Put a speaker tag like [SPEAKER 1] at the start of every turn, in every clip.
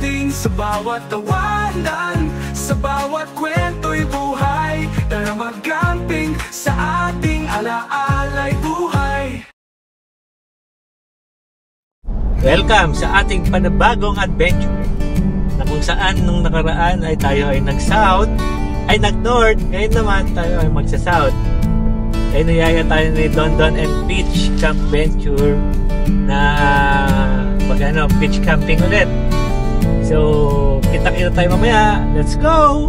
[SPEAKER 1] natin sa bawat tawanan, sa bawat kwento'y buhay. Tara mag-camping sa ating alaalay buhay.
[SPEAKER 2] Welcome sa ating panibagong adventure na kung saan nung nakaraan ay tayo ay nag-south, ay nag-north, ngayon naman tayo ay magsa-south. Ay niyaya tayo ni Don and Beach Camp Venture na beach camping ulit. So, kita-kita tayo mamaya. Let's go!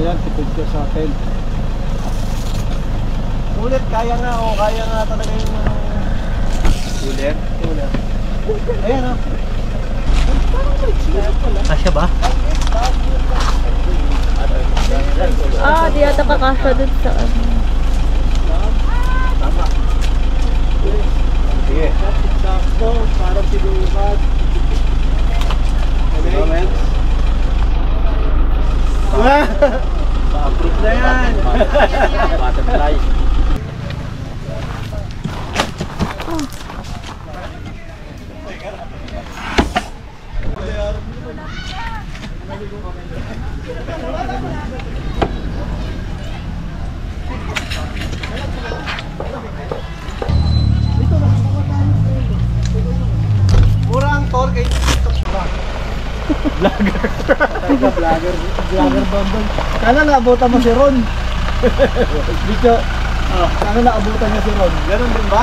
[SPEAKER 3] Ayan, tipid ko sa atin. Ulit, kaya nga talaga yung ulit. Ayan o. Parang may chile pala.
[SPEAKER 2] Kasya ba?
[SPEAKER 4] Di ata kakasya dun sa ano.
[SPEAKER 3] Tama. Sige. Sakto, parang sinukat. Okay. Pa-approve na yan. Butterfly. Murang tol kay TikTok lang. Vlogger bundle. Sana naabutan mo si Ron. Dito. Sana naabutan niya si Ron. Ganun din ba?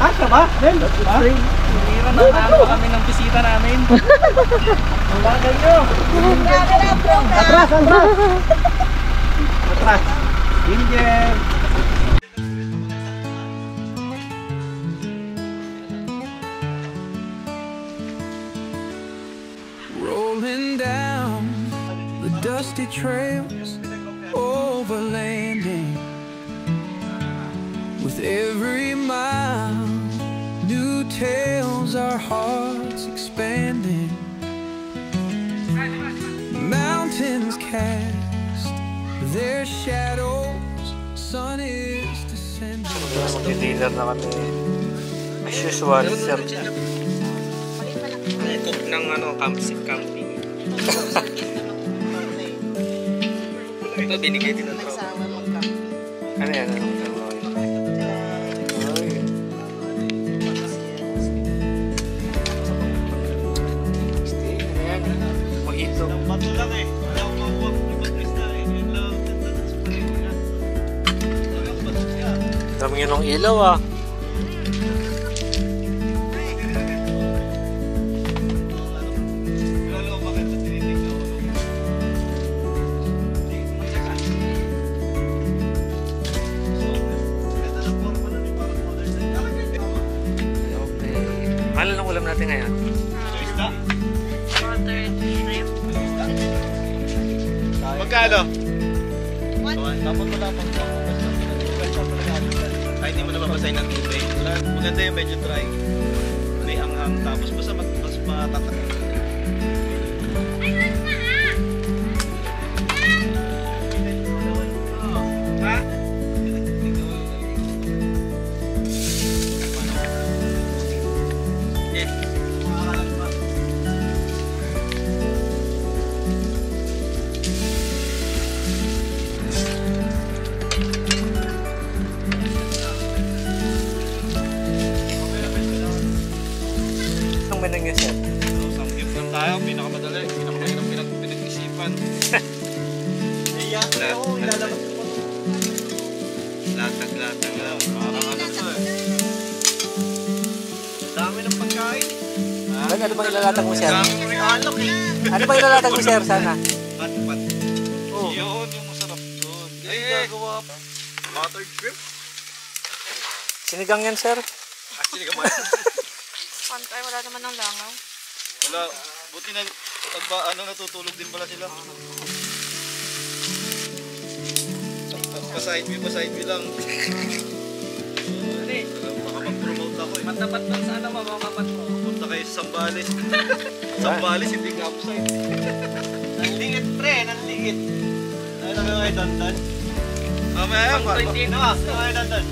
[SPEAKER 3] Kasha ba? Ben? Ha?
[SPEAKER 5] Hinira na namin kami ng bisita namin.
[SPEAKER 3] Ang bagal nyo. Atras, atras. Atras. Ginger.
[SPEAKER 1] Rolling down the dusty trails, overlanding. With every mile, new tales, our hearts expanding. Mountains cast their shadows, sun is descending.
[SPEAKER 2] Mag-dealer na kami. As usual, sir.
[SPEAKER 5] Cook ng camping. Ito binigay din ng tropa.
[SPEAKER 2] Ano yan? Anong tawag? Ay. Ano yan? Mojito.
[SPEAKER 5] Bato lang eh. Wala akong mabuwag ibang na eh. Yun lang.
[SPEAKER 2] Dami yun ng ilaw ah. Mahal ng ulam natin ngayon.
[SPEAKER 5] Magkano? Tapos wala pang kahit hindi mo nababasahin ng tubig. Maganda yung medyo dry. May hanghang tapos basta mas matatak. Ha?
[SPEAKER 2] Anong menang yun, sir?
[SPEAKER 5] Samgyup lang tayo, pinakamadali, pinakamahirap pinag-isipan. Latag-latag lang. Parang ano to eh. Dami ng pagkain.
[SPEAKER 2] Ano bang ilalatag mo, sir?
[SPEAKER 5] Dami ng alak eh.
[SPEAKER 2] Ano bang ilalatag mo, sir? Sana?
[SPEAKER 5] Pat-pat. Yun, yung masarap doon. Ay, gagawa pa. Buttered shrimp.
[SPEAKER 2] Sinigang yan, sir?
[SPEAKER 5] Actually, gamay.
[SPEAKER 4] Pantay, wala naman ng langaw.
[SPEAKER 5] Wala. Buti na, natutulog din pala sila. Pa-side view lang. Baka mag-promote ako eh. Matapat lang sana mamapapat mo. Punta kayo sa Sambales. Sambales, hindi ka upside. Nanliit pre, nanliit. Ay, lang yung ay dandan. Mamaya yan, ay dandan.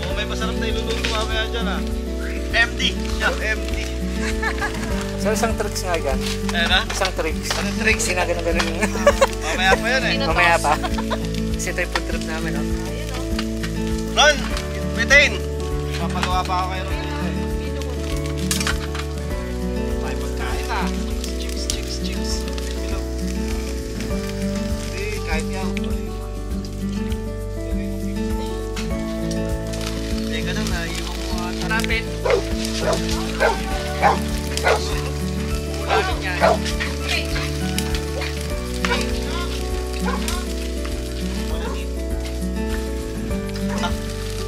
[SPEAKER 5] Oo, may masarap na iluluto mamaya dyan ah. MD. MD.
[SPEAKER 2] Sir, isang tricks nga yan.
[SPEAKER 5] Ayan na?
[SPEAKER 2] Isang tricks.
[SPEAKER 5] Anong tricks?
[SPEAKER 2] Sinagano-ganon.
[SPEAKER 5] Mamaya pa yan eh.
[SPEAKER 2] Mamaya pa. Kasi ito yung food trip namin, no?
[SPEAKER 5] Ron! Bitin! Papagawa pa ako kayo ron. May pagkain ah. Chips. Hindi, kahit yan. Teka lang, naiiwan ko nga. Hanapin. Ulamin yan.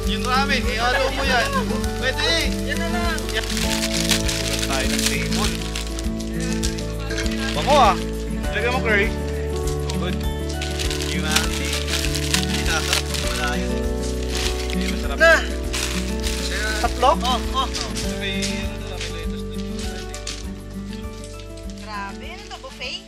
[SPEAKER 5] Yung ramen, ihalo mo yan. Pwede eh. Yan na lang. Tulad tayo ng table. Bako ah. Lagay mo curry. Good. Humanity. Hindi nasarap kung wala yun. Hindi masarap. Na! Tatlo? Oo. May lettuce dito.
[SPEAKER 6] Grabe, ano to, buffet?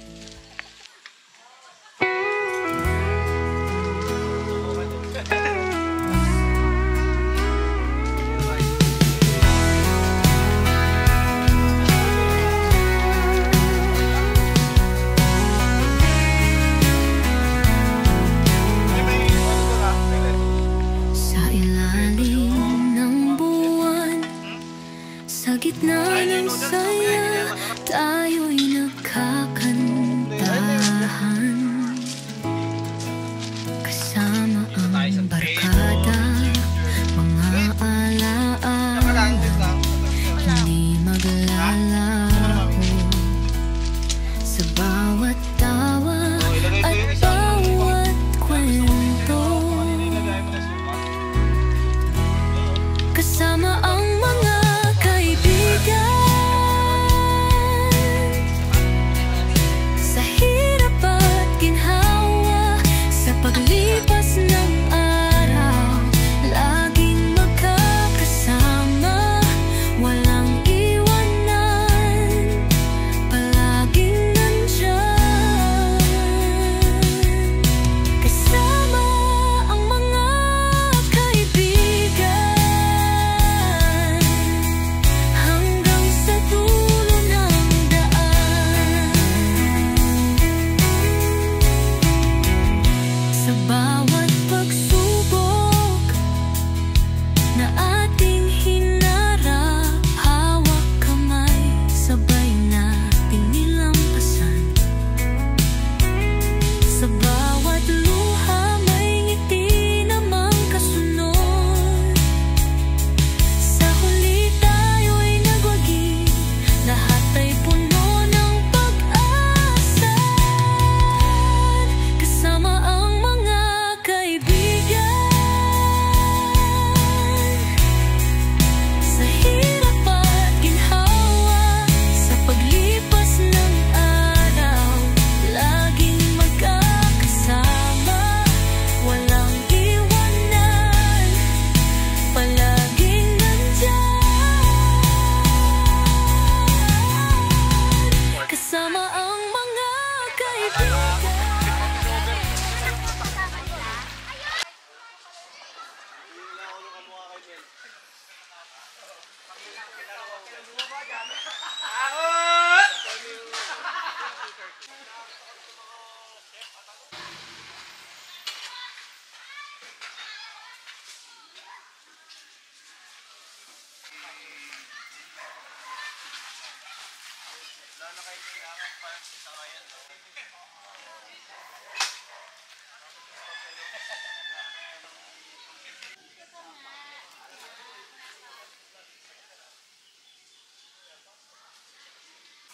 [SPEAKER 5] Wala na kayo kailangan pa sa ngayon.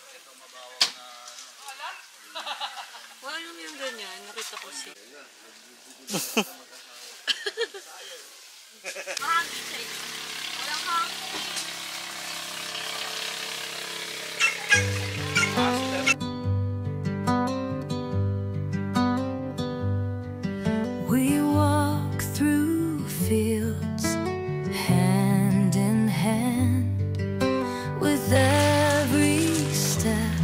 [SPEAKER 5] Ito mabawaw na
[SPEAKER 4] Wala yung ganyan. Nakita ko siya. Mahangin siya yun. Walang hangin.
[SPEAKER 1] We walk through fields hand in hand. With every step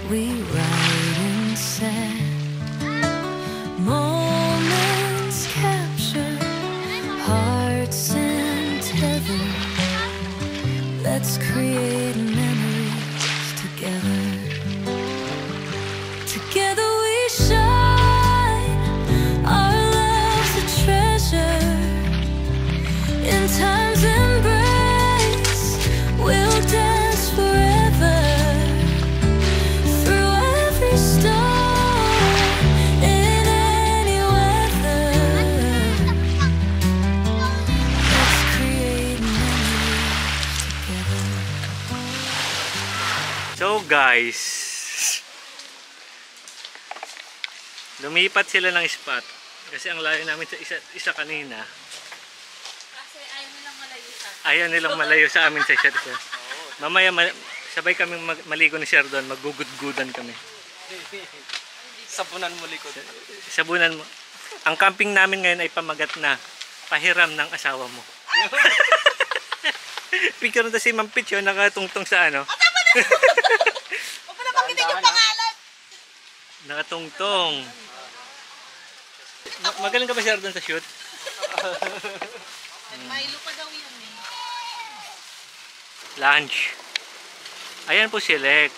[SPEAKER 1] we ride in sand. Moments captured, hearts in tether. Let's create memories together. Together we shine. Our love's a treasure. In time's embrace, we'll dance forever. Through every storm, in any weather. Let's create memories together.
[SPEAKER 2] So guys, lumipat sila ng spot kasi ang layo namin sa isa kanina.
[SPEAKER 4] Kasi ayaw nilang malayo sa
[SPEAKER 2] Ayaw nilang malayo sa amin sa isa't isa. Mamaya sabay kami maligo ni Sir doon, magugudgudan kami.
[SPEAKER 5] sabunan mo likod.
[SPEAKER 2] Sabunan mo. Ang camping namin ngayon ay pamagat na pahiram ng asawa mo. Picture na si Ma'am Pitch yun, nakatungtong sa ano.
[SPEAKER 4] Huwag mo na banggitin yung pangalan.
[SPEAKER 2] Nakatungtong. Magaling ka ba Sir doon sa shoot?
[SPEAKER 4] Nagmahilo pa daw yun eh.
[SPEAKER 2] Lunch. Ayan po si Lex.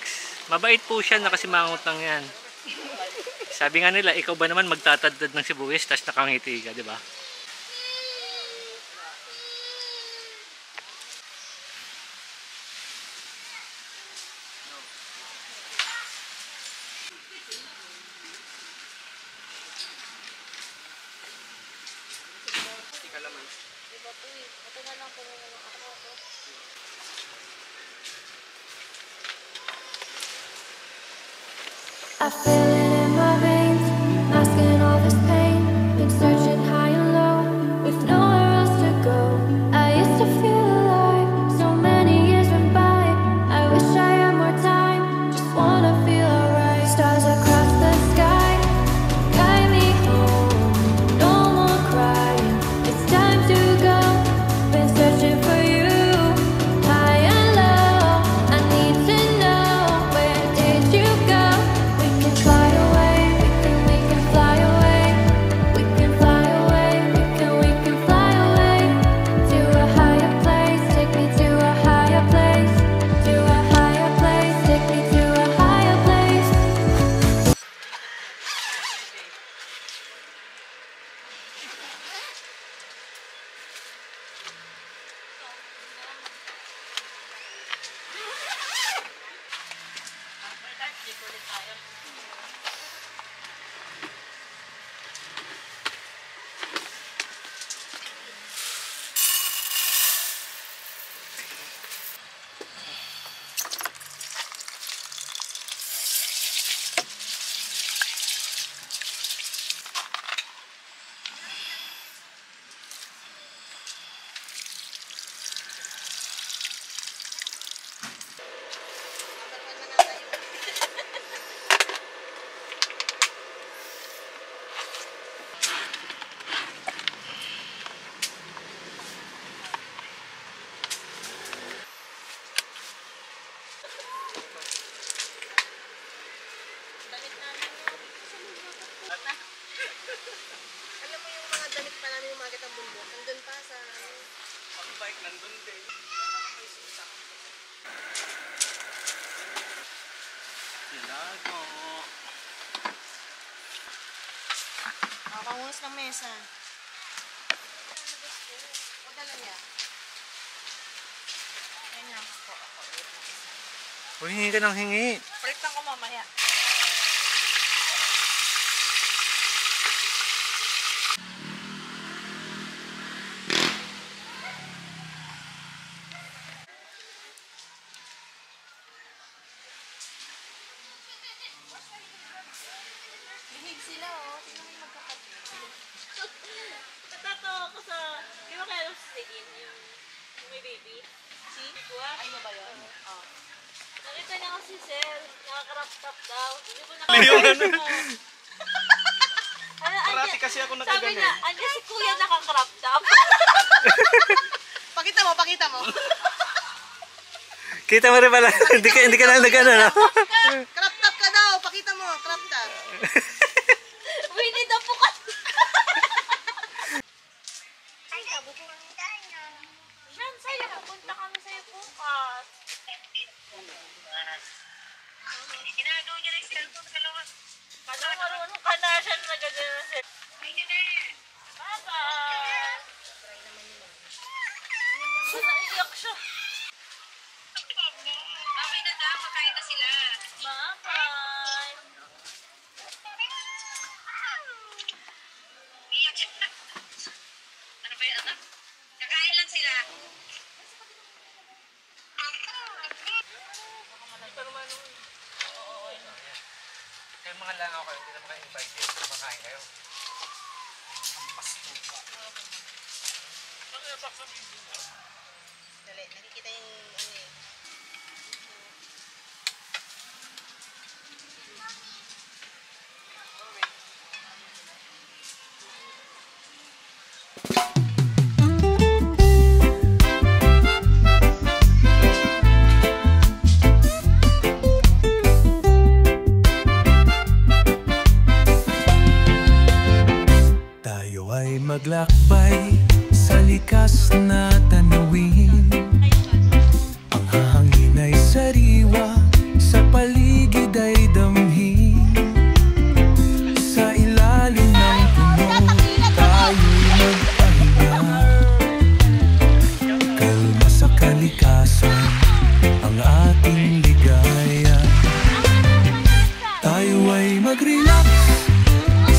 [SPEAKER 2] Mabait po siya, nakasimangot lang yan. Sabi nga nila, ikaw ba naman magtatadtad ng sibuyas tas nakangiti ka, di ba?
[SPEAKER 4] Diba po eh. Ito na lang kung ano ako.
[SPEAKER 6] I feel it in my veins, masking all this pain. Been searching high and low, with nowhere else to go. I used to feel alive, so many years went by. I wish I had more time, just wanna feel alright. Stars across the sky, guide me home. No more crying, it's time to go. Been searching for you, high and low. I need to know, where did you go? We can fly away, we can fly away. We can fly away, we can fly away. To a higher place, take me to a higher place. To a higher place, take me to a higher place.
[SPEAKER 4] Alam mo yung mga damit pa namin umagat ang bundok. Nandun pa sa...
[SPEAKER 5] Pag-bike nandun din. Sinago.
[SPEAKER 4] Nakakangunas ng mesa. O dala niya. Ayun lang ako.
[SPEAKER 5] Hingi ka ng hingi.
[SPEAKER 4] Palitan ko mamaya.
[SPEAKER 6] Bihig sila, oh. Tingnan mo yung magkakabihig.
[SPEAKER 4] Natatawa ko sa... Di ba kaya sa Sigin yung may baby? Si? Ay mo ba yun? Oo. Nakita niya kasi Sel, nakakrap-top daw. Hindi ko nakakita mo.
[SPEAKER 5] Parati kasi ako
[SPEAKER 4] Sabi
[SPEAKER 5] nagaganon.
[SPEAKER 4] niya, andyan si Kuya nakakrap top.
[SPEAKER 7] Pakita mo, pakita mo.
[SPEAKER 2] Kita mo rin pala. Hindi ka lang nag-ano, no?
[SPEAKER 7] Crop top ka daw, pakita mo, crop top.
[SPEAKER 4] Winnie the Pooh ka. Yan, sa'yo. Pupunta kami sa'yo bukas.
[SPEAKER 8] Ginagawa niya na yung cellphone sa lawas.
[SPEAKER 4] Parang marunong ka na siya na ganyan na siya. Bye-bye! Naiiyak siya.
[SPEAKER 8] Okay na daw, makain na sila.
[SPEAKER 4] Bye-bye!
[SPEAKER 8] Iyak siya. Ano ba yun, anak? Kakain lang sila.
[SPEAKER 5] Kaya mga langaw kayo, hindi na maka-invite kayo. Makain kayo.
[SPEAKER 7] Dali, nakikita yung ano eh.
[SPEAKER 9] Tayo ay maglakbay sa likas na tanawin. Ang hangin ay sariwa, sa paligid ay damhin. Sa ilalim ng puno, tayo'y magpahinga. Kalma sa kalikasan, ang ating ligaya. Tayo ay mag-relax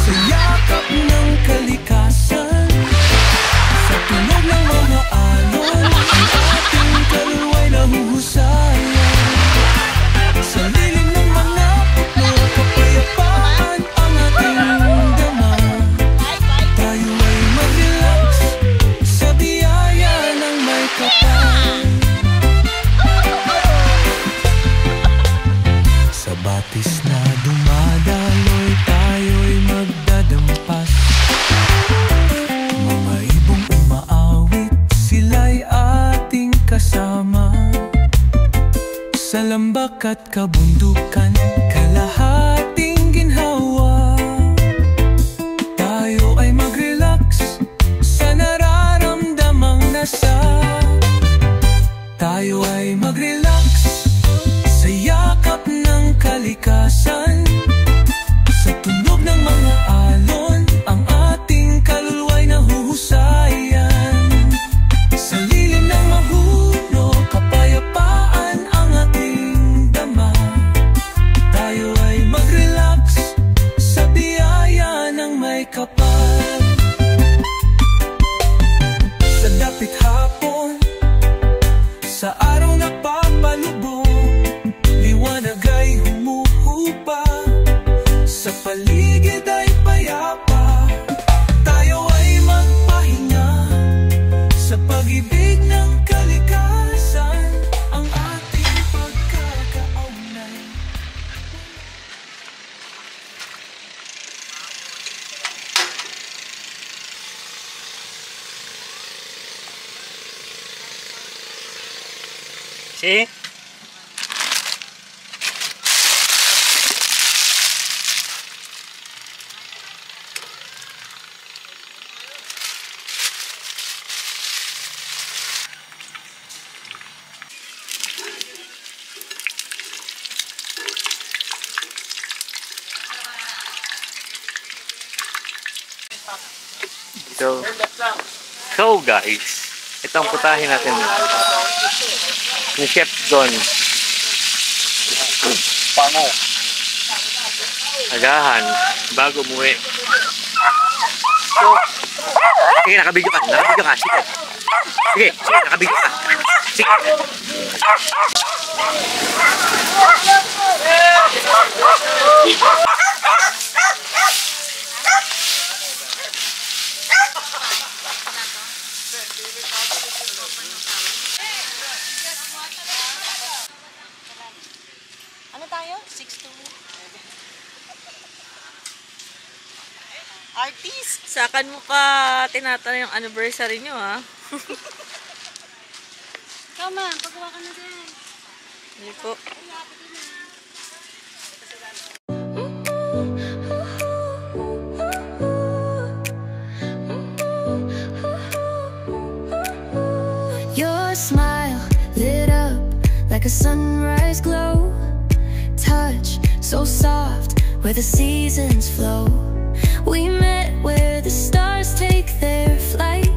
[SPEAKER 9] sa yakap ng kalikasan. Sa tunog ng mga alon, ang ating kaluluwa'y nahuhusayan. Sa lilim ng mga puno, kapayapaan ang ating dama. Tayo ay mag-relax sa biyaya ng may kapal. Sa batis na dumadaloy, tayo'y magdadampas. Mga ibong umaawit, sila'y ating kasama. Sa lambak at kabundukan, kalahating ginhawa. Tayo ay mag-relax sa nararamdamang nasa. Tayo ay mag-relax sa yakap ng kalikasan. Sa tunog ng mga alon, ang ating kaluluwa'y nahuhusayan. Sa lilim ng mahuno, kapayapaan ang ating dama. Tayo ay mag-relax sa biyaya ng may kapal. Sa dapit hapon, sa araw na papalubong, liwanag ay humuhupa. Sa paligid ay payapa. Tayo ay magpahinga sa pag-ibig ng kalikasan, ang ating pagkakaugnay.
[SPEAKER 2] See? So guys, ito ang putahin natin ni Chef Don.
[SPEAKER 5] Pango.
[SPEAKER 2] Agahan, bago umuwi. So, sige, nakabidyo ka. Nakabidyo ka. Sige. Sige, nakabidyo ka. Sige.
[SPEAKER 7] Ano tayo? 6-2. Artist!
[SPEAKER 4] Sakan mo pa tinatanong yung anniversary nyo, ha?
[SPEAKER 7] Come on, pagawa ka na din.
[SPEAKER 4] Hindi po.
[SPEAKER 6] Your smile lit up like a sunrise glow. Touch so soft where the seasons flow. We met where the stars take their flight.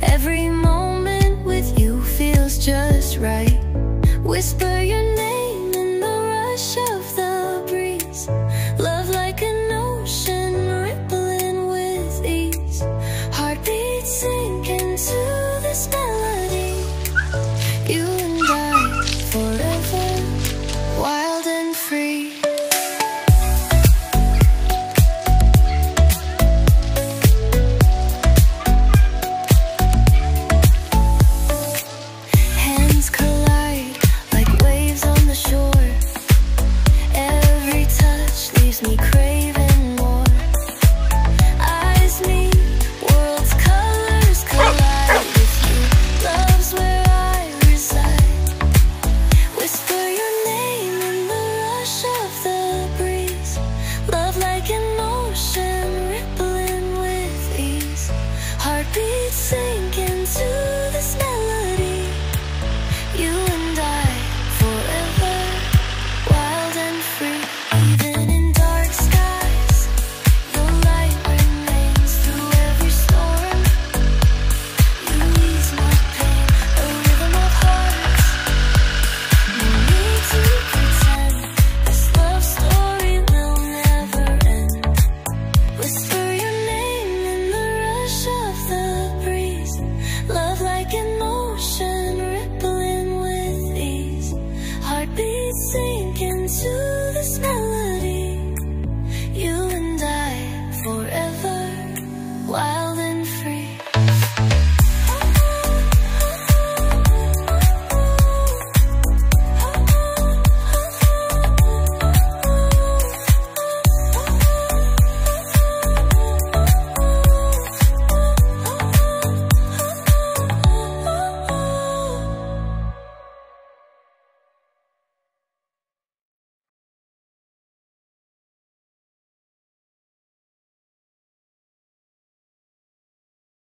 [SPEAKER 6] Every moment with you feels just right. Whisper your name in the rush of the breeze. Love like an ocean rippling with ease. Heartbeats sink into this melody. You and I forever, wild and free. Hands collide like waves on the shore. Every touch leaves me craving more. Eyes meet, worlds' colors collide with you. Love's where I reside. Whisper your name in the rush of the breeze. Love like an ocean rippling with ease. Heartbeats sink into this melody. You and I forever, wild and free. Even in dark skies, your light remains through every storm. You ease my pain, a rhythm of hearts. No need to pretend, this love story will never end. Whisper your name in the rush of the breeze. Love like an ocean rippling with ease. Heartbeats sink into